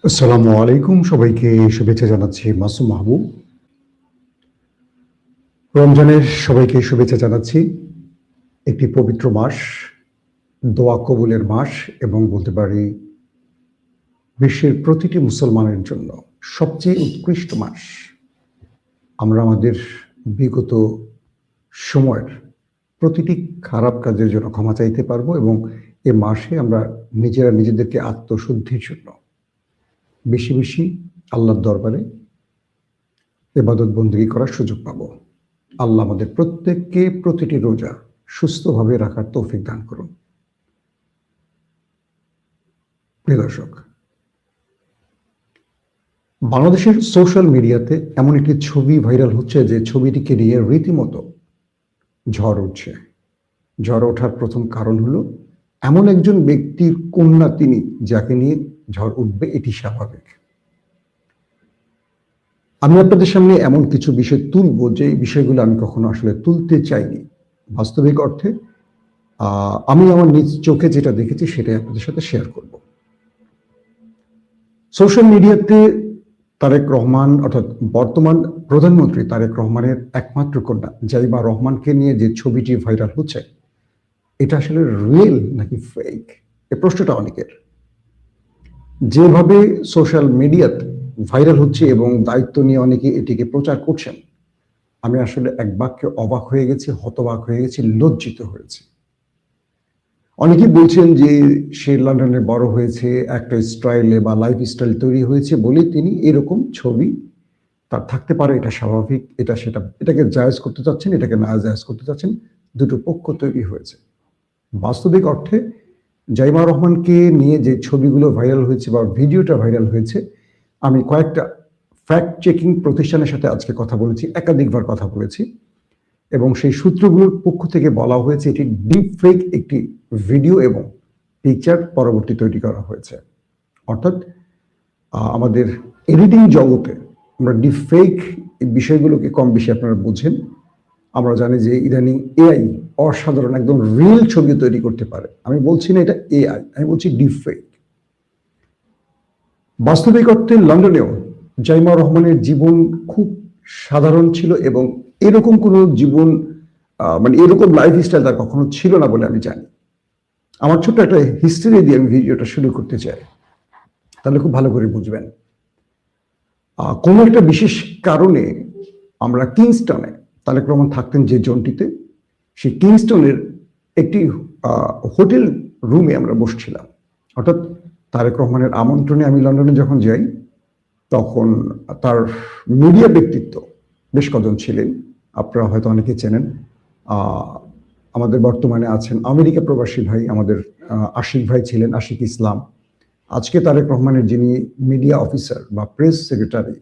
আসসালামু আলাইকুম, সবাইকে শুভেচ্ছা জানাচ্ছি মাসুম মাহবুব। রমজানের সবাইকে শুভেচ্ছা জানাচ্ছি। একটি পবিত্র মাস, দোয়া কবুলের মাস এবং বলতে পারি বিশ্বের প্রতিটি মুসলমানের জন্য সবচেয়ে উৎকৃষ্ট মাস। আমরা আমাদের বিগত সময়ের প্রতিটি খারাপ কাজের জন্য ক্ষমা চাইতে পারবো এবং এ মাসে আমরা নিজেরা নিজেদেরকে আত্মশুদ্ধির জন্য বেশি বেশি আল্লাহর দরবারে ইবাদত বন্দেগী করার সুযোগ পাবো। আল্লাহ আমাদের প্রত্যেককে প্রতিটি রোজা সুস্থভাবে রাখার তৌফিক দান করুন। প্রিয় দর্শক, বাংলাদেশের সোশ্যাল মিডিয়াতে এমন একটি ছবি ভাইরাল হচ্ছে যে ছবিটিকে নিয়ে রীতিমতো ঝড় উঠছে। ঝড় ওঠার প্রথম কারণ হলো এমন একজন ব্যক্তির কন্যা তিনি, যাকে নিয়ে ঝড় উঠবে এটি স্বাভাবিক। আমি আপনাদের সামনে এমন কিছু বিষয় তুলবো যে বিষয়গুলো আমি কখনো আসলে তুলতে চাইনি। বাস্তবিক অর্থে আমি আমার নিজ চোখে যেটা দেখেছি সেটাই আপনাদের সাথে শেয়ার করব। সোশ্যাল মিডিয়াতে তারেক রহমান অর্থাৎ বর্তমান প্রধানমন্ত্রী তারেক রহমানের একমাত্র কন্যা জাইমা রহমানকে নিয়ে যে ছবিটি ভাইরাল হচ্ছে, এটা আসলে রিয়েল নাকি ফেক, এই প্রশ্নটা অনেকের। যেভাবে সোশ্যাল মিডিয়াতে ভাইরাল হচ্ছে এবং দায়িত্ব নিয়ে অনেকে এটিকে প্রচার করছেন, আমি আসলে এক বাক্যে অবাক হয়ে গেছি, হতবাক হয়ে গেছি, লজ্জিত হয়েছি। অনেকেই বলছেন যে সে লন্ডনে বড় হয়েছে, একটা স্টাইলে বা লাইফ স্টাইল তৈরি হয়েছে বলে তিনি এরকম ছবি তার থাকতে পারে, এটা স্বাভাবিক, এটা সেটা, এটাকে জায়েজ করতে চাচ্ছেন, এটাকে না জায়েজ করতে চাচ্ছেন, দুটো পক্ষ তৈরি হয়েছে। বাস্তবিক অর্থে জাইমা রহমানকে নিয়ে যে ছবিগুলো ভাইরাল হয়েছে বা ভিডিওটা ভাইরাল হয়েছে, আমি কয়েকটা ফ্যাক্ট চেকিং প্রতিষ্ঠানের সাথে আজকে কথা বলেছি, একাধিকবার কথা বলেছি, এবং সেই সূত্রগুলোর পক্ষ থেকে বলা হয়েছে এটি ডিপ ফেক একটি ভিডিও এবং পিকচার পরবর্তী তৈরি করা হয়েছে। অর্থাৎ আমাদের এডিটিং জগতে আমরা ডিপ ফেক এই বিষয়গুলোকে কম বেশি আপনারা বুঝেন। আমরা জানি যে ইদানিং এআই অসাধারণ একদম রিয়েল ছবি তৈরি করতে পারে। আমি বলছি না এটা এআই, আমি বলছি ডিপ ফেক। বাস্তবিক অর্থে লন্ডনেও জাইমা রহমানের জীবন খুব সাধারণ ছিল এবং এরকম কোনো জীবন মানে এরকম লাইফ স্টাইল তার কখনো ছিল না বলে আমি জানি। আমার ছোট্ট একটা হিস্ট্রি দিয়ে আমি ভিডিওটা শুরু করতে চাই, তাহলে খুব ভালো করে বুঝবেন। কোনো একটা বিশেষ কারণে আমরা কিংস্টনে, তারেক রহমান থাকতেন যে জোনটিতে, সেই কিংস্টনের একটি হোটেল রুমে আমরা বসছিলাম। অর্থাৎ তারেক রহমানের আমন্ত্রণে আমি লন্ডনে যখন যাই, তখন তার মিডিয়া ব্যক্তিত্ব বেশ কজন ছিলেন, আপনারা হয়তো অনেকে চেনেন। আমাদের বর্তমানে আছেন আমেরিকা প্রবাসী ভাই, আমাদের আশিক ভাই ছিলেন, আশিক ইসলাম। আজকে তারেক রহমানের যিনি মিডিয়া অফিসার বা প্রেস সেক্রেটারি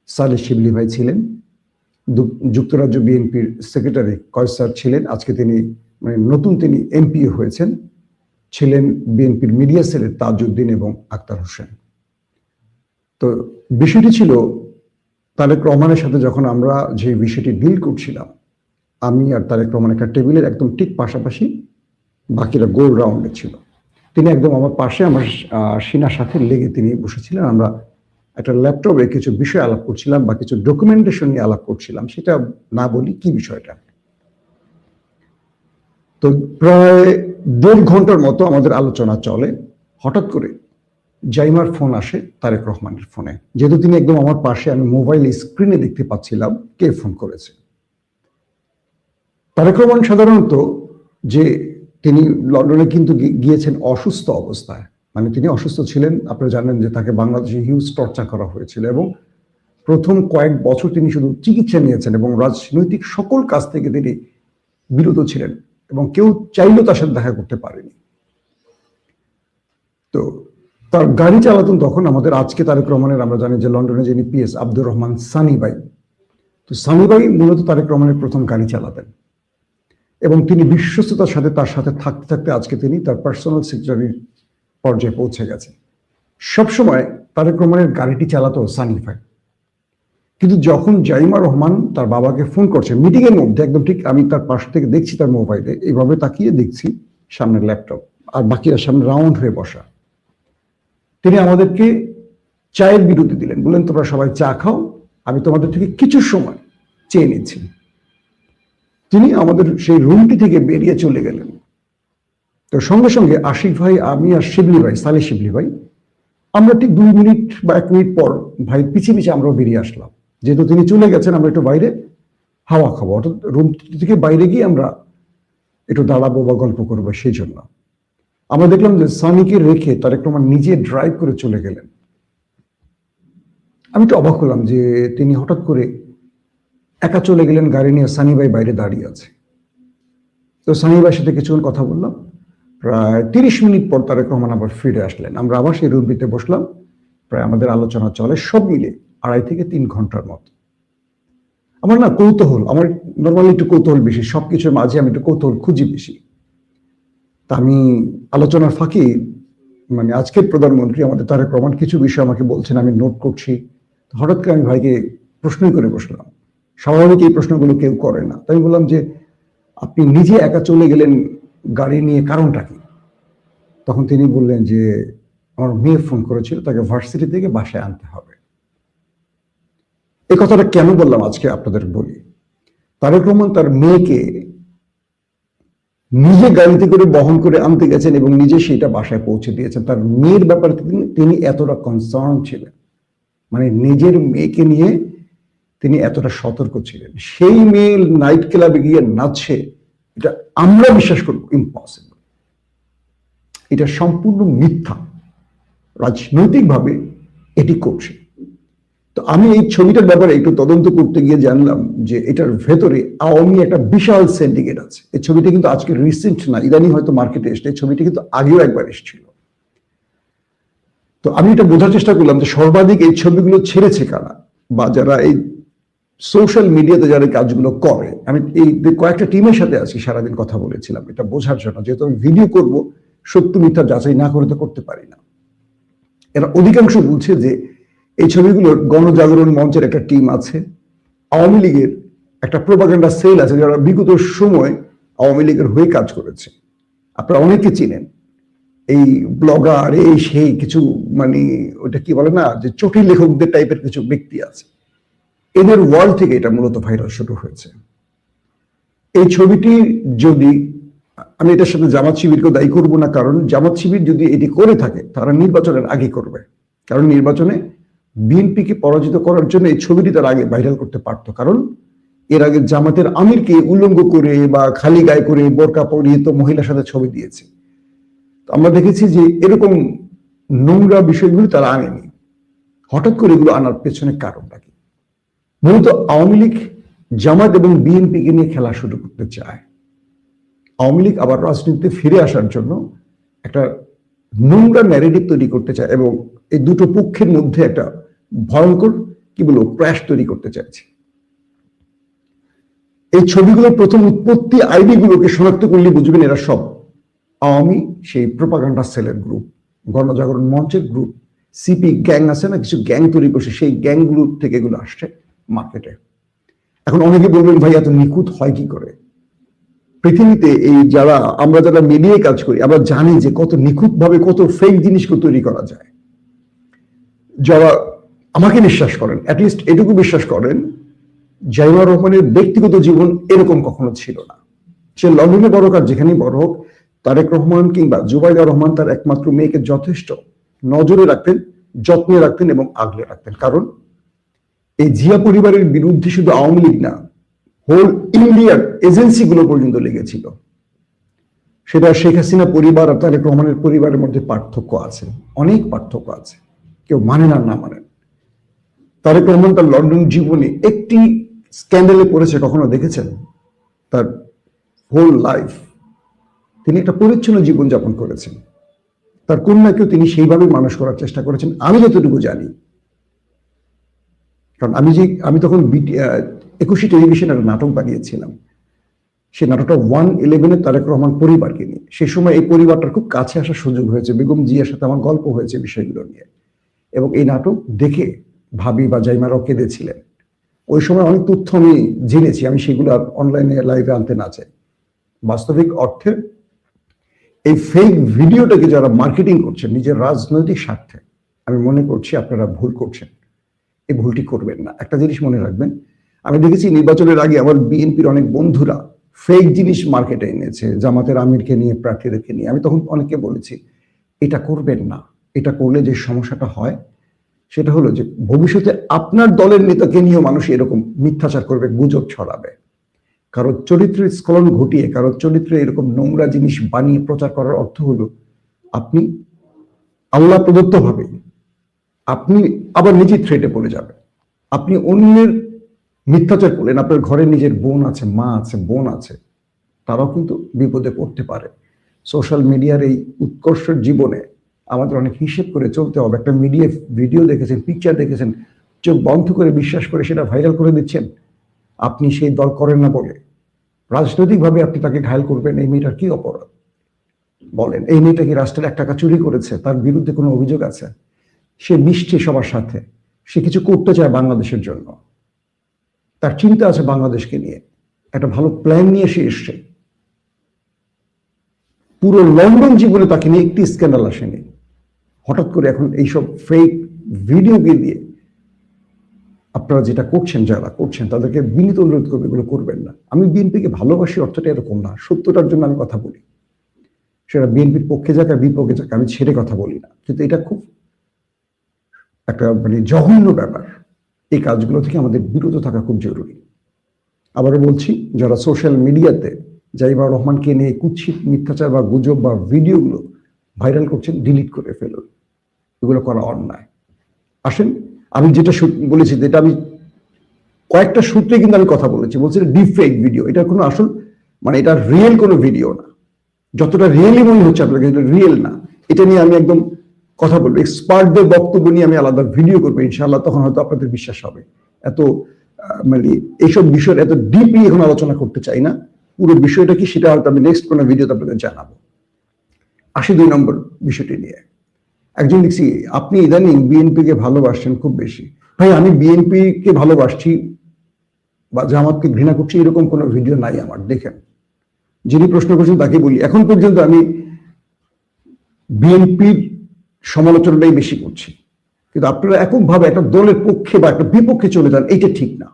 সালেহ শিবলি ভাই ছিলেন। যুক্তরাজ্য বিএনপির সেক্রেটারি কয়সার ছিলেন, আজকে তিনি মানে নতুন তিনি এমপি হয়েছেন। ছিলেন বিএনপির মিডিয়া সেলের তাজউদ্দিন এবং আক্তার হোসেন। তো বিষয়টি ছিল তারেক রহমানের সাথে যখন আমরা যে বিষয়টি ডিল করছিলাম, আমি আর তারেক রহমান একটা টেবিলের একদম ঠিক পাশাপাশি, বাকিরা গোল রাউন্ডে ছিল। তিনি একদম আমার পাশে, আমার সিনার সাথে লেগে তিনি বসেছিলেন। আমরা একটা ল্যাপটপে কিছু বিষয় আলাপ করছিলাম বা কিছু ডকুমেন্টেশন নিয়ে আলাপ করছিলাম, সেটা না বলি কি বিষয়টা। তো প্রায় 1.5 ঘন্টার মতো আমাদের আলোচনা চলে। হঠাৎ করে জাইমার ফোন আসে তারেক রহমানের ফোনে। যেহেতু তিনি একদম আমার পাশে, আমি মোবাইল স্ক্রিনে দেখতে পাচ্ছিলাম কে ফোন করেছে। তারেক রহমান সাধারণত যে তিনি লন্ডনে কিন্তু গিয়েছেন অসুস্থ অবস্থায়, মানে তিনি অসুস্থ ছিলেন। আপনারা জানেন যে তাকে বাংলাদেশে হিউজ টর্চার করা হয়েছিল এবং প্রথম কয়েক বছর তিনি শুধু চিকিৎসা নিয়েছেন এবং রাজনৈতিক সকল কাজ থেকে তিনি বিরত ছিলেন এবং কেউ চাইলেও তার সাথে দেখা করতে পারেনি। তো তার গাড়ি চালাতেন তখন আমাদের আজকে তারেক রহমানের, আমরা জানি যে লন্ডনে যিনি পিএস আব্দুর রহমান সানি ভাই, তো সানি ভাই মূলত তারেক রহমানের প্রথম গাড়ি চালাতেন এবং তিনি বিশ্বস্ততার সাথে তার সাথে থাকতে থাকতে আজকে তিনি তার পার্সোনাল সেক্রেটারির পর্যায়ে পৌঁছে গেছেন। সবসময় তারেক রহমানের গাড়িটি চালাতো সানি ভাই। কিন্তু যখন জাইমা রহমান তার বাবাকে ফোন করছে মিটিং এর মধ্যে, একদম ঠিক আমি তার পাশ থেকে দেখছি তার মোবাইলে, এইভাবে তাকিয়ে দেখছি সামনের ল্যাপটপ আর বাকিরা সামনে রাউন্ড হয়ে বসা, তিনি আমাদেরকে চায়ের বিরতি দিলেন, বললেন তোমরা সবাই চা খাও, আমি তোমাদের থেকে কিছু সময় চেয়ে নিচ্ছি। তিনি আমাদের সেই রুমটি থেকে বেরিয়ে চলে গেলেন। তো সঙ্গে সঙ্গে আশিক ভাই, আমি আর শিবলি ভাই, সালে শিবলি ভাই, আমরা ঠিক 2 মিনিট বা 1 মিনিট পর ভাই পিছিয়ে পিছিয়ে আমরাও বেরিয়ে আসলাম। যেহেতু তিনি চলে গেছেন, আমরা একটু বাইরে হাওয়া খাবো, অর্থাৎ রুম থেকে বাইরে গিয়ে আমরা একটু দাঁড়াবো বা গল্প করবো। সেই জন্য আমরা দেখলাম যে সানিকে রেখে তারেক রহমান নিজে ড্রাইভ করে চলে গেলেন। আমি একটু অবাক হলাম যে তিনি হঠাৎ করে একা চলে গেলেন গাড়ি নিয়ে, সানি ভাই বাইরে দাঁড়িয়ে আছে। তো সানি ভাইয়ের সাথে কিছুক্ষণ কথা বললাম। প্রায় 30 মিনিট পর তারেক রহমান আবার ফিরে আসলেন। আমরা আবার সেই রুমটিতে বসলাম। প্রায় আমাদের আলোচনা চলে সব মিলে 2.5 থেকে 3 ঘন্টার মতো। আমার না কৌতূহল, আমার নর্মালি একটু কৌতূহল বেশি, সবকিছুর মাঝে আমি একটু কৌতূহল খুঁজি বেশি। তা আমি আলোচনার ফাঁকে মানে আজকের প্রধানমন্ত্রী আমাদের তারেক রহমান কিছু বিষয় আমাকে বলছেন, আমি নোট করছি। হঠাৎ করে আমি ভাইকে প্রশ্নই করে বসলাম। স্বাভাবিক এই প্রশ্নগুলো কেউ করে না। তাই আমি বললাম যে আপনি নিজে একা চলে গেলেন গাড়ি নিয়ে, কারণটা কি? তখন তিনি বললেন যে আমার মেয়ে ফোন করেছিল, তাকে ভার্সিটি থেকে বাসায় আনতে হবে। এই কথাটা কেন বললাম আজকে আপনাদের বলি। তারেক রহমান তার মেয়েকে নিজে গাড়িতে করে বহন করে আনতে গেছেন এবং নিজে সেটা বাসায় পৌঁছে দিয়েছেন। তার মেয়ের ব্যাপারে তিনি এতটা কনসার্ন ছিলেন, মানে নিজের মেয়েকে নিয়ে তিনি এতটা সতর্ক ছিলেন। সেই মেয়ে নাইট ক্লাবে গিয়ে নাচছে, এটা আমরা বিশ্বাস করব ইম্পসিবল। এটা সম্পূর্ণ মিথ্যা, রাজনৈতিকভাবে এটি করছে। তো আমি এই ছবিটার ব্যাপারে একটু তদন্ত করতে গিয়ে জানলাম যে এটার ভেতরে আওয়ামী একটা বিশাল সিন্ডিকেট আছে। এই ছবিটা কিন্তু আজকে রিসেন্ট না, ইদানিং হয়তো মার্কেটে এসছে। এই ছবিটা কিন্তু আগেও একবার এসেছিল। তো আমি এটা বোঝার চেষ্টা করলাম যে সর্বাধিক এই ছবিগুলো ছেড়েছে কারা, বা যারা এই সোশ্যাল মিডিয়াতে যারা কাজগুলো করে। আমি এই কয়েকটা টিমের সাথে আছি, সারাদিন কথা বলেছিলাম এটা বোঝার জন্য, যেহেতু আমি ভিডিও করব, সত্য মিথ্যা যাচাই না করে তো করতে পারি না। এরা অধিকাংশ বলছে যে এই ছবিগুলোর গণজাগরণ মঞ্চের একটা টিম আছে, আওয়ামী লীগের একটা প্রোপাগান্ডা সেল আছে যারা বিগত সময় আওয়ামী লীগের হয়ে কাজ করেছে। আপনারা অনেকে চিনেন, এই ব্লগার, এই সেই কিছু, মানে ওটা কি বলে না, যে চটি লেখকদের টাইপের কিছু ব্যক্তি আছে, এদের ওয়ার্ল্ড থেকে এটা মূলত ভাইরাল শুরু হয়েছে। এই ছবিটি যদি, আমি এটার সাথে জামাত শিবিরকে দায়ী করব না, কারণ জামাত শিবির যদি এটি করে থাকে তারা নির্বাচনের আগে করবে, কারণ নির্বাচনে বিএনপিকে পরাজিত করার জন্য এই ছবিটি তার আগে ভাইরাল করতে পারতো। কারণ এর আগে জামাতের আমিরকে উলঙ্গ করে বা খালি গায়ে করে বোরকা পরিয়ে তো মহিলার সাথে ছবি দিয়েছে। আমরা দেখেছি যে এরকম নোংরা বিষয়গুলো তারা আনেনি। হঠাৎ করে এগুলো আনার পেছনে কারণটা কি? মূলত আওয়ামী লীগ জামাত এবং বিএনপিকে নিয়ে খেলা শুরু করতে চায়। আওয়ামী লীগ আবার রাজনীতিতে ফিরে আসার জন্য একটা নোংরা ন্যারেটিভ তৈরি করতে চায় এবং এই দুটো পক্ষের মধ্যে একটা ভয়ঙ্কর কি বলবো ক্র্যাশ তৈরি করতে চাইছে। এই ছবিগুলোর প্রথম উৎপত্তি আইডি গুলোকে শনাক্ত করলে বুঝবেন এরা সব আওয়ামী সেই প্রোপাগান্ডা সেলের গ্রুপ, গণজাগরণ মঞ্চের গ্রুপ, সিপি গ্যাং আছে না, কিছু গ্যাং তৈরি করছে, সেই গ্যাংগুলো থেকে এগুলো আসছে মার্কেটে। এখন অনেকে বলবেন ভাই এত নিখুঁত হয় কি করে? পৃথিবীতে এই আমরা যারা মিডিয়ায় কাজ করি আমরা জানি যে কত নিখুঁত ভাবে কত ফেক জিনিসকে তৈরি করা যায়। যারা আমাকে বিশ্বাস করেন, অ্যাটলিস্ট এটুকু বিশ্বাস করেন, জাইমা রহমানের ব্যক্তিগত জীবন এরকম কখনো ছিল না। সে লন্ডনে বড় হোক আর যেখানেই বড় হোক, তারেক রহমান কিংবা জুবাইদা রহমান তার একমাত্র মেয়েকে যথেষ্ট নজরে রাখতেন, যত্নে রাখতেন এবং আগলে রাখতেন। কারণ এই জিয়া পরিবারের বিরুদ্ধে শুধু আওয়ামী লীগ না, হোল ইন্ডিয়ার এজেন্সিগুলো পর্যন্ত লেগেছিল। সেটা শেখ হাসিনা পরিবার আর তারেক রহমানের পরিবারের মধ্যে পার্থক্য আছে, অনেক পার্থক্য আছে, কেউ মানেন আর না মানেন। তারেক রহমান তার লন্ডন জীবনে একটি স্ক্যান্ডালে পড়েছে কখনো দেখেছেন? তার হোল লাইফ তিনি একটা পরিচ্ছন্ন জীবনযাপন করেছেন। তার কন্যাকেও তিনি সেইভাবে মানুষ করার চেষ্টা করেছেন, আমি যতটুকু জানি। কারণ আমি তখন 21 টেলিভিশনে একটা নাটক বানিয়েছিলাম। সেই নাটকটা 111 তারেক রহমান পরিবারকে নিয়ে। সেই সময় এই পরিবারটার খুব কাছে আসার সুযোগ হয়েছে, বেগম জিয়ার সাথে আমার গল্প হয়েছে বিষয়গুলো নিয়ে। এবং এই নাটক দেখে ভাবি বা জাইমারাও কেঁদেছিলেন। ওই সময় অনেক তথ্য আমি জেনেছি, আমি সেগুলো আর অনলাইনে লাইভে আনতে না চাই। বাস্তবিক অর্থে এই ফেক ভিডিওটাকে যারা মার্কেটিং করছে নিজের রাজনৈতিক স্বার্থে, আমি মনে করছি আপনারা ভুল করছেন। এই ভুলটি করবেন না। একটা জিনিস মনে রাখবেন, আমি দেখেছি নির্বাচনের আগে আমার বিএনপির অনেক বন্ধুরা ফেক জিনিস মার্কেটে এনেছে, জামাতের আমিরকে নিয়ে, প্রার্থীদেরকে নিয়ে। আমি তখন অনেককে বলেছি এটা করবেন না। এটা করলে যে সমস্যাটা হয় সেটা হলো যে ভবিষ্যতে আপনার দলের নেতাকে নিয়েও মানুষ এরকম মিথ্যাচার করবে, গুজব ছড়াবে। কারো চরিত্রের স্খলন ঘটিয়ে, কারো চরিত্রে এরকম নোংরা জিনিস বানিয়ে প্রচার করার অর্থ হলো আপনি আল্লাহ প্রদত্ত ভাবে আপনি আবার নিজে থ্রেটে পড়ে যাবেন। আপনি অন্যের মিথ্যাচার করলেন, আপনার ঘরে নিজের বোন আছে, মা আছে, বোন আছে, তারাও কিন্তু বিপদে পড়তে পারে। সোশ্যাল মিডিয়ার এই উৎকর্ষের জীবনে আমাদের অনেক হিসেব করে চলতে হবে। একটা মিডিয়া ভিডিও দেখেছেন, পিকচার দেখেছেন, চোখ বন্ধ করে বিশ্বাস করে সেটা ভাইরাল করে দিচ্ছেন আপনি সেই দল করেন না বলে। রাজনৈতিকভাবে আপনি তাকে ঘায়ল করবেন, এই মেয়েটার কি অপরাধ বলেন? এই মেয়েটা কি রাষ্ট্রের 1 টাকা চুরি করেছে? তার বিরুদ্ধে কোনো অভিযোগ আছে? সে মিশছে সবার সাথে, সে কিছু করতে চায় বাংলাদেশের জন্য, তার চিন্তা আছে বাংলাদেশকে নিয়ে, একটা ভালো প্ল্যান নিয়ে সে এসছে। পুরো লন্ডন জীবনে তাকে নিয়ে একটি স্ক্যান্ডাল আসেনি। হঠাৎ করে এখন এইসব ফেক ভিডিওকে দিয়ে আপনারা যেটা করছেন, যারা করছেন তাদেরকে বিনীত অনুরোধ করবে এগুলো করবেন না। আমি বিএনপিকে ভালোবাসি অর্থটা এরকম না, সত্যটার জন্য আমি কথা বলি। সেটা বিএনপির পক্ষে যাক আর বিপক্ষে যাক, আমি ছেড়ে কথা বলি না। কিন্তু এটা খুব একটা মানে জঘন্য ব্যাপার। এই কাজগুলো থেকে আমাদের বিরত থাকা খুব জরুরি। আবারও বলছি, যারা সোশ্যাল মিডিয়াতে জাইমা রহমানকে নিয়ে কুৎসিত মিথ্যাচার বা গুজব বা ভিডিওগুলো ভাইরাল করছেন, ডিলিট করে ফেলুন। এগুলো করা অন্যায়। আসেন, আমি যেটা বলেছি, যেটা আমি কয়েকটা সূত্রে কিন্তু আমি কথা বলেছি, বলছি ডিপ ফেক ভিডিও। এটা কোনো আসল মানে এটা রিয়েল কোনো ভিডিও না। যতটা রিয়েলি মনে হচ্ছে আপনাকে, এটা রিয়েল না। এটা নিয়ে আমি একদম কথা বলবো, এক্সপার্টদের বক্তব্য নিয়ে আমি আলাদা ভিডিও করবো ইনশাআল্লাহ, তখন হয়তো আপনাদের বিশ্বাস হবে। এত মানে এইসব বিষয়ের এত ডিপলি এখন আলোচনা করতে চাই না। পুরো বিষয়টা কি সেটা হয়তো আমি নেক্সট কোনো ভিডিওতে আপনাদের জানাবো। 82 নম্বর বিষয়টি নিয়ে একজন লিখছি, আপনি ইদানিং বিএনপিকে ভালোবাসছেন খুব বেশি। ভাই, আমি বিএনপিকে ভালোবাসছি বা জামাতকে ঘৃণা করছি এরকম কোনো ভিডিও নাই আমার। দেখেন, যিনি প্রশ্ন করছেন তাকে বলি, এখন পর্যন্ত আমি বিএনপির সমালোচনাটাই বেশি করছি। কিন্তু আপনারা এককভাবে একটা দলের পক্ষে বা একটা বিপক্ষে চলে যান, এইটা ঠিক না।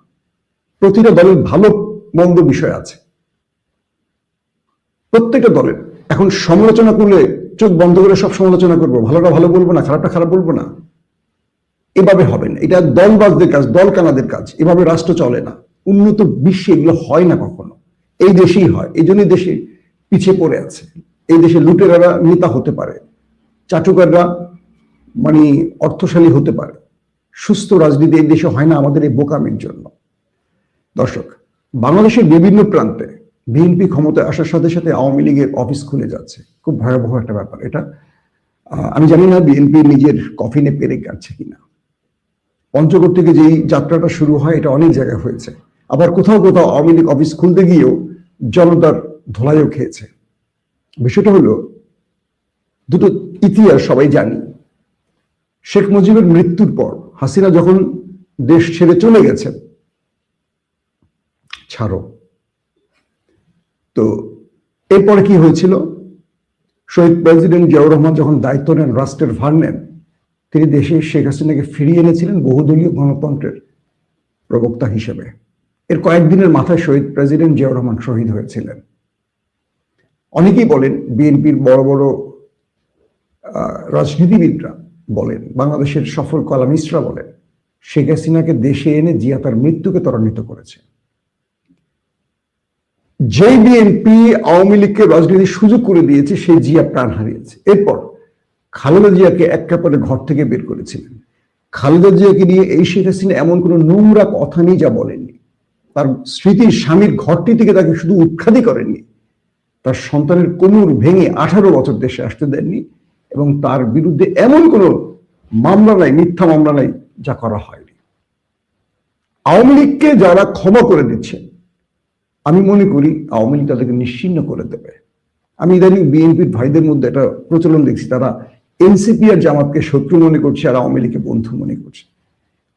প্রতিটা দলের ভালো মন্দ বিষয় আছে, প্রত্যেকটা দলের। এখন সমালোচনা করলে চোখ বন্ধ করে সব সমালোচনা করবো, ভালোটা ভালো বলবো না, খারাপটা খারাপ বলবো না, এভাবে হবে না। এটা দলবাজদের কাজ, দল কানাদের কাজ। এভাবে রাষ্ট্র চলে না। উন্নত বিশ্বে এগুলো হয় না কখনো, এই দেশেই হয়। এই জন্যই দেশে পিছিয়ে পড়ে আছে। এই দেশে লুটেরারা নেতা হতে পারে, চাটুকাররা মানে অর্থশালী হতে পারে। সুস্থ রাজনীতি এই দেশে হয় না আমাদের এই বোকামির জন্য। দর্শক, বাংলাদেশের বিভিন্ন প্রান্তে বিএনপি ক্ষমতায় আসার সাথে সাথে আওয়ামী লীগের অফিস খুলে যাচ্ছে। খুব ভয়াবহ একটা ব্যাপার এটা। আমি জানি না বিএনপি নিজের কফিনে পেরেক কাটছে কিনা। পঞ্চগড় থেকে যেই যাত্রাটা শুরু হয়, এটা অনেক জায়গায় হয়েছে। আবার কোথাও কোথাও আওয়ামী লীগ অফিস খুলতে গিয়েও জনতার ধোলাইও খেয়েছে। বিষয়টা হলো, দুটো ইতিহাস সবাই জানি। শেখ মুজিবের মৃত্যুর পর হাসিনা যখন দেশ ছেড়ে চলে গেছেন, ছাড়ো তো, এরপরে কি হয়েছিল? শহীদ প্রেসিডেন্ট জিয়াউর রহমান যখন দায়িত্ব নেন, রাষ্ট্রের ভার নেন, তিনি দেশে শেখ হাসিনাকে ফিরিয়ে এনেছিলেন বহুদলীয় গণতন্ত্রের প্রবক্তা হিসেবে। এর কয়েকদিনের মাথায় শহীদ প্রেসিডেন্ট জিয়াউর রহমান শহীদ হয়েছিলেন। অনেকেই বলেন, বিএনপির বড় বড় রাজনীতিবিদরা বলেন, বাংলাদেশের সফল কলামিস্টরা বলেন, শেখ হাসিনাকে দেশে এনে জিয়া তার মৃত্যুকে ত্বরান্বিত করেছে। যে বিএনপি আওয়ামী লীগকে রাজনীতির সুযোগ করে দিয়েছে, সেই জিয়া প্রাণ হারিয়েছে। এরপর খালেদা জিয়াকে এক কাপড়ে ঘর থেকে বের করেছিলেন। খালেদা জিয়াকে নিয়ে এই শেখ হাসিনা এমন কোনো নোংরা কথা নেই যা বলেননি। তার স্মৃতির স্বামীর ঘরটি থেকে তাকে শুধু উৎখাতই করেননি, তার সন্তানের কোমর ভেঙে 18 বছর দেশে আসতে দেননি। এবং তার বিরুদ্ধে এমন কোনো মামলা নাই, মিথ্যা মামলা নাই যা করা হয়নি। আওয়ামী লীগকে যারা ক্ষমা করে দিচ্ছে, আমি মনে করি আওয়ামী লীগ তাদেরকে নিশ্চিহ্ন করে দেবে। আমি ইদানিং বিএনপির ভাইদের মধ্যে একটা প্রচলন দেখছি, তারা এনসিপি আর জামাতকে শত্রু মনে করছে আর আওয়ামী লীগকে বন্ধু মনে করছে।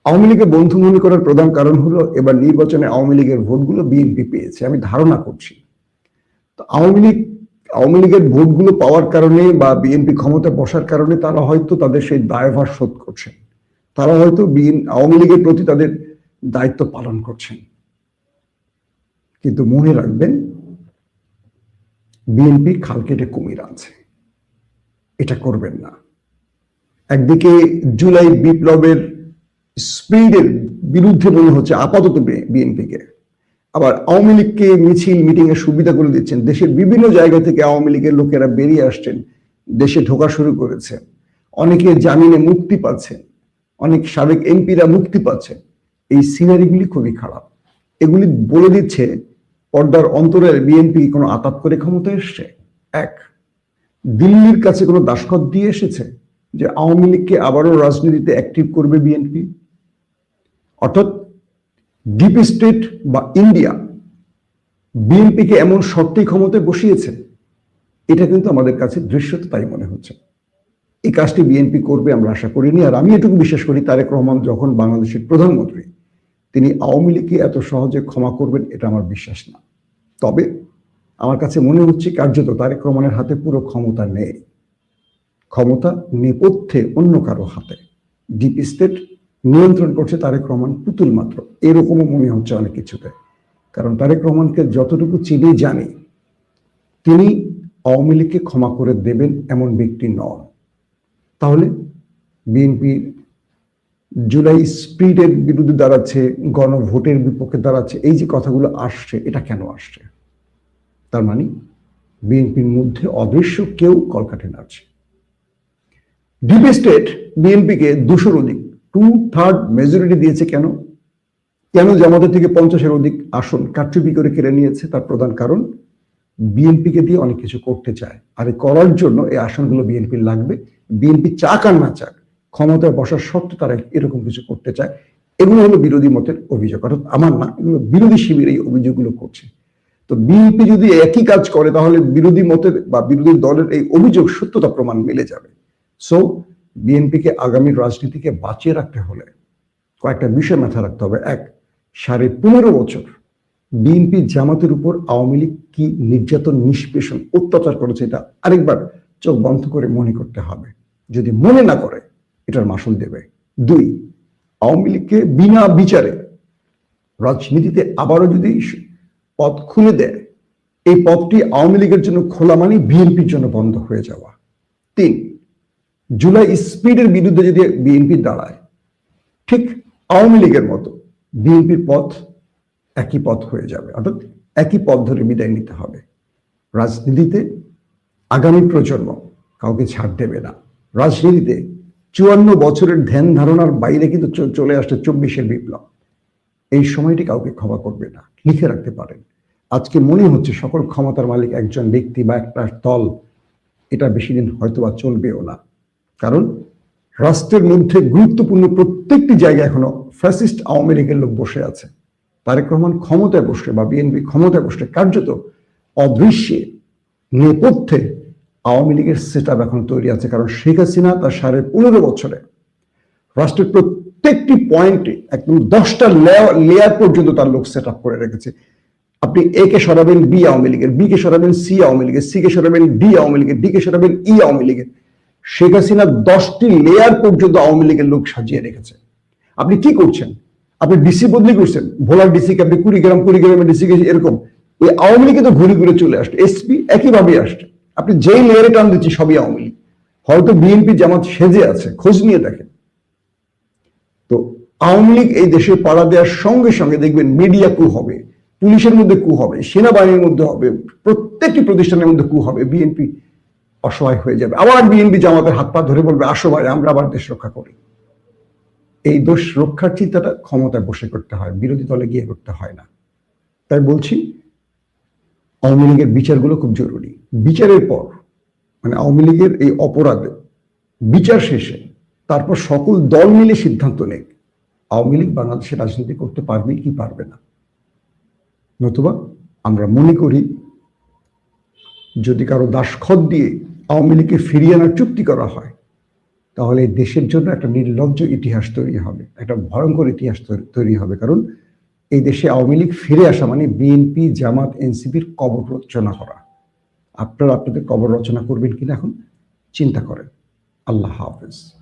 আওয়ামী লীগকে বন্ধু মনে করার প্রধান কারণ হলো, এবার নির্বাচনে আওয়ামী লীগের ভোটগুলো বিএনপি পেয়েছে, আমি ধারণা করছি। তো আওয়ামী লীগ আওয়ামী লীগের ভোটগুলো পাওয়ার কারণে বা বিএনপি ক্ষমতা বসার কারণে তারা হয়তো তাদের সেই দায়ভার শোধ করছেন, তারা হয়তো আওয়ামী লীগের প্রতি তাদের দায়িত্ব পালন করছেন। কিন্তু মনে রাখবেন, বিএনপি খাল কেটে কুমির আনছে, এটা করবেন না। একদিকে জুলাই বিপ্লবের স্পিডের বিরুদ্ধে মনে হচ্ছে আপাতত বিএনপিকে, আবার আওয়ামী লীগকে মিছিল মিটিং এর সুবিধা করে দিচ্ছেন। দেশের বিভিন্ন জায়গা থেকে আওয়ামী লীগের লোকেরা বেরিয়ে আসছেন, দেশে ঢোকা শুরু করেছে, অনেকে জামিনে মুক্তি পাচ্ছেন, অনেক সাবেক এমপিরা মুক্তি পাচ্ছেন। এই সিনারিগুলি খুবই খারাপ। এগুলি বলে দিচ্ছে পর্দার অন্তরে বিএনপি কোনো আতাত করে ক্ষমতায় এসছে। এক, দিল্লির কাছে কোনো দাসখত দিয়ে এসেছে যে আওয়ামী লীগকে আবারও রাজনীতিতে অ্যাক্টিভ করবে বিএনপি। অর্থাৎ ডিপ স্টেট বা ইন্ডিয়া বিএনপিকে এমন শর্তেই ক্ষমতায় বসিয়েছে, এটা কিন্তু আমাদের কাছে দৃশ্যত তাই মনে হচ্ছে। এই কাজটি বিএনপি করবে আমরা আশা করিনি। আর আমি এটুকু বিশ্বাস করি, তারেক রহমান যখন বাংলাদেশের প্রধানমন্ত্রী, তিনি আওয়ামী লীগকে এত সহজে ক্ষমা করবেন এটা আমার বিশ্বাস না। তবে আমার কাছে মনে হচ্ছে কার্যত তারেক রহমানের হাতে পুরো ক্ষমতা নেই, ক্ষমতা নেপথ্যে অন্য কারো হাতে। ডিপ স্টেট নিয়ন্ত্রণ করছে তারেক রহমান পুতুল মাত্র, এরকমও মনে হচ্ছে অনেক কিছুতে। কারণ তারেক রহমানকে যতটুকু চিনি জানি, তিনি আওয়ামী লীগকে ক্ষমা করে দেবেন এমন ব্যক্তি নন। তাহলে বিএনপি জুলাই স্পিডের বিরুদ্ধে দাঁড়াচ্ছে, গণভোটের বিপক্ষে দাঁড়াচ্ছে, এই যে কথাগুলো আসছে, এটা কেন আসছে? তার মানে বিএনপির মধ্যে অদৃশ্য কেউ কলকাঠি নাড়ছে। ডিপ স্টেট বিএনপিকে 200-র অধিক 2/3 মেজরিটি দিয়েছে। কেন কেন জামাতের থেকে 50-এর অধিক আসন কারচুপি করে কেড়ে নিয়েছে? তার প্রধান কারণ, বিএনপিকে দিয়ে অনেক কিছু করতে চায়, আর করার জন্য এই আসনগুলো বিএনপির লাগবে। বিএনপি চাক আর না চাক, ক্ষমতায় বসার সত্ত্বে তারা এরকম কিছু করতে চায়। এগুলো হলো বিরোধী মতের অভিযোগ, অর্থাৎ আমার না, এগুলো বিরোধী শিবির এই অভিযোগগুলো করছে। তো বিএনপি যদি একই কাজ করে, তাহলে বিরোধী মতের বা বিরোধী দলের এই অভিযোগ সত্যতা প্রমাণ মিলে যাবে। সো বিএনপিকে আগামী রাজনীতিকে বাঁচিয়ে রাখতে হলে কয়েকটা বিষয় মাথায় রাখতে হবে। এক, 15.5 বছর বিএনপি জামাতের উপর আওয়ামী লীগ কি নির্যাতন, নিষ্পেষণ, অত্যাচার করেছে, এটা আরেকবার চোখ বন্ধ করে মনে করতে হবে। যদি মনে না করে, এটার মাসুল দেবে। 2, আওয়ামী লীগকে বিনা বিচারে রাজনীতিতে আবারও যদি পথ খুলে দেয়, এই পথটি আওয়ামী লীগের জন্য খোলা মানে বিএনপির জন্য বন্ধ হয়ে যাওয়া। 3, জুলাই স্পিডের বিরুদ্ধে যদি বিএনপি দাঁড়ায়, ঠিক আওয়ামী লীগের মতো বিএনপির পথ একই পথ হয়ে যাবে, অর্থাৎ একই পথ ধরে বিদায় নিতে হবে। রাজনীতিতে আগামী প্রজন্ম কাউকে ছাড় দেবে না। রাজনীতিতে 54 বছরের ধ্যান ধারণার বাইরে কিন্তু চলে আসছে 24-এর বিপ্লব। এই সময়টি কাউকে ক্ষমা করবে না, লিখে রাখতে পারেন। আজকে মনে হচ্ছে সকল ক্ষমতার মালিক একজন ব্যক্তি বা একটা দল, এটা বেশি দিন হয়তো বা চলবেও না। কারণ রাষ্ট্রের মধ্যে গুরুত্বপূর্ণ প্রত্যেকটি জায়গায় এখনো ফ্যাসিস্ট আওয়ামী লীগের লোক বসে আছে। তারেক রহমান ক্ষমতায় বসলে বা বিএনপি ক্ষমতায় বসলে কার্যত অদৃশ্যে নেপথ্যে আওয়ামী লীগের সেটআপ এখন তৈরি আছে। কারণ শেখ হাসিনা তার 15.5 বছরে রাষ্ট্রের প্রত্যেকটি পয়েন্টে একদম 10টা লেয়ার পর্যন্ত তার লোক সেট আপ করে রেখেছে। আপনি এ কে সরাবেন বি আওয়ামী লীগের, বি কে সরাবেন সি আওয়ামী লীগের, সি কে সরাবেন ডি আওয়ামী লীগের, ডি কে সরাবেন ই আওয়ামী লীগের। শেখ হাসিনা 10টি লেয়ার পর্যন্ত আওয়ামী লীগের লোক সাজিয়ে রেখেছে। আপনি কি করছেন? আপনি ডিসি বদলি করছেন, ভোলার ডিসিকে আপনি কুড়িগ্রামের ডিসিকে, এরকম ওই আওয়ামী লীগে তো ঘুরে ঘুরে চলে আসছে। এসপি একইভাবে আসছে। আপনি যেই লেয়ারে টান দিচ্ছি সবই আওয়ামী লীগ। হয়তো বিএনপি জামাত সেজে আছে, খোঁজ নিয়ে দেখেন। তো আওয়ামী লীগ এই দেশে পাড়া দেওয়ার সঙ্গে সঙ্গে দেখবেন মিডিয়া কু হবে, পুলিশের মধ্যে কু হবে, সেনাবাহিনীর মধ্যে হবে, প্রত্যেকটি প্রতিষ্ঠানের মধ্যে কু হবে। বিএনপি অসহায় হয়ে যাবে। আবার বিএনপি জামাতের হাত পা ধরে বলবে, আসো ভাই আমরা আবার দেশ রক্ষা করি। এই দেশ রক্ষার চিন্তাটা ক্ষমতায় বসে করতে হয়, বিরোধী দলে গিয়ে করতে হয় না। তাই বলছি, আওয়ামী লীগের বিচারগুলো খুব জরুরি। বিচারের পর মানে আওয়ামী লীগের এই অপরাধে বিচার শেষে তারপর সকল দল মিলে সিদ্ধান্ত নেই আওয়ামী লীগ বাংলাদেশে রাজনীতি করতে পারবে কি পারবে না। নতুবা আমরা মনে করি, যদি কারো দাসখত দিয়ে আওয়ামী লীগকে ফিরিয়ে আনার চুক্তি করা হয়, তাহলে দেশের জন্য একটা নির্লজ্জ ইতিহাস তৈরি হবে, একটা ভয়ঙ্কর ইতিহাস তৈরি হবে। কারণ এই দেশে আওয়ামী লীগ ফিরে আসা মানে বিএনপি, জামাত, এনসিপির কবর রচনা করা। আপনারা আপনাদের কবর রচনা করবেন কিনা এখন চিন্তা করেন। আল্লাহ হাফেজ।